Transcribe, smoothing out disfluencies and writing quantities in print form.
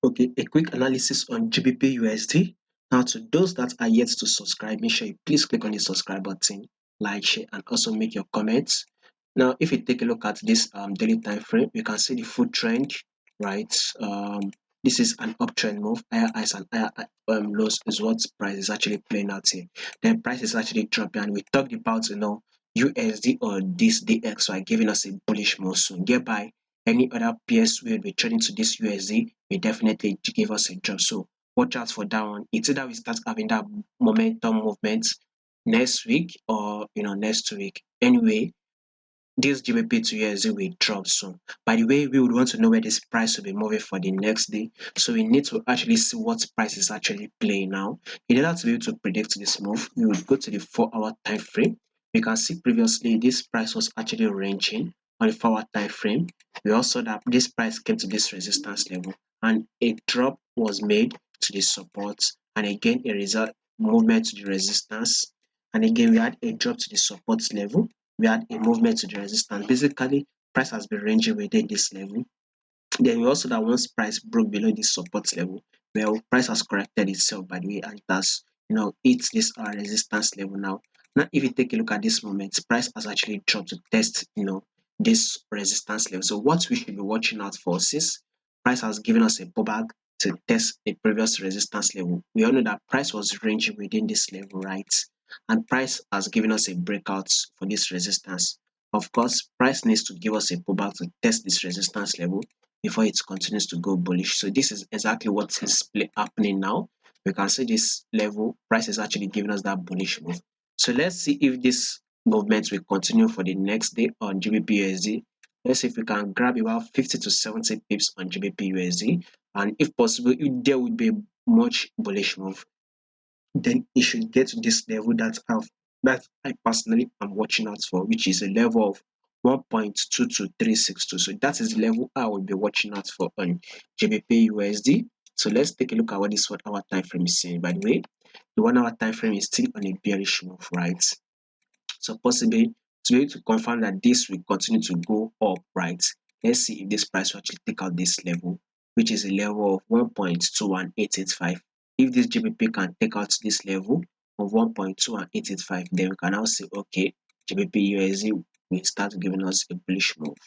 Okay, a quick analysis on GBPUSD. Now, to those that are yet to subscribe, make sure you please click on the subscribe button, like, share, and also make your comments. Now, if you take a look at this daily time frame, you can see the full trend, right? This is an uptrend move. Higher highs and higher lows is what price is actually playing out here. Then price is actually dropping, and we talked about USD or this DXY giving us a bullish move soon. Hereby, any other peers will be trading to this USD will definitely give us a drop. So watch out for that one. It's either we start having that momentum movement next week or next week. Anyway, this GBP to USD will drop soon. By the way, we would want to know where this price will be moving for the next day. So we need to actually see what price is actually playing now. In order to be able to predict this move, we would go to the 4-hour time frame. You can see previously this price was actually ranging on the 4-hour time frame. We also saw that this price came to this resistance level and a drop was made to the support, and again a result movement to the resistance, and again we had a drop to the support level. We had a movement to the resistance. Basically, price has been ranging within this level. Then we also that once price broke below this support level, well, price has corrected itself by the way, and it has hit this resistance level now. Now, if you take a look at this moment, price has actually dropped to test this resistance level. So what we should be watching out for, since price has given us a pullback to test a previous resistance level, we all know that price was ranging within this level, right? And price has given us a breakout for this resistance. Of course, price needs to give us a pullback to test this resistance level before it continues to go bullish. So this is exactly what is happening now. We can see this level, price is actually giving us that bullish move. So let's see if this movement will continue for the next day on GBPUSD. Let's see if we can grab about 50 to 70 pips on GBPUSD. And if possible, if there would be a much bullish move, then it should get to this level that I personally am watching out for, which is a level of 1.22362. So that is the level I will be watching out for on GBP USD. So let's take a look at what this 1-hour time frame is saying. By the way, the 1-hour time frame is still on a bearish move, right? So possibly to be able to confirm that this will continue to go up, right? Let's see if this price will actually take out this level, which is a level of 1.21885. If this GBP can take out this level of 1.21885, then we can now say, okay, GBP USD will start giving us a bullish move.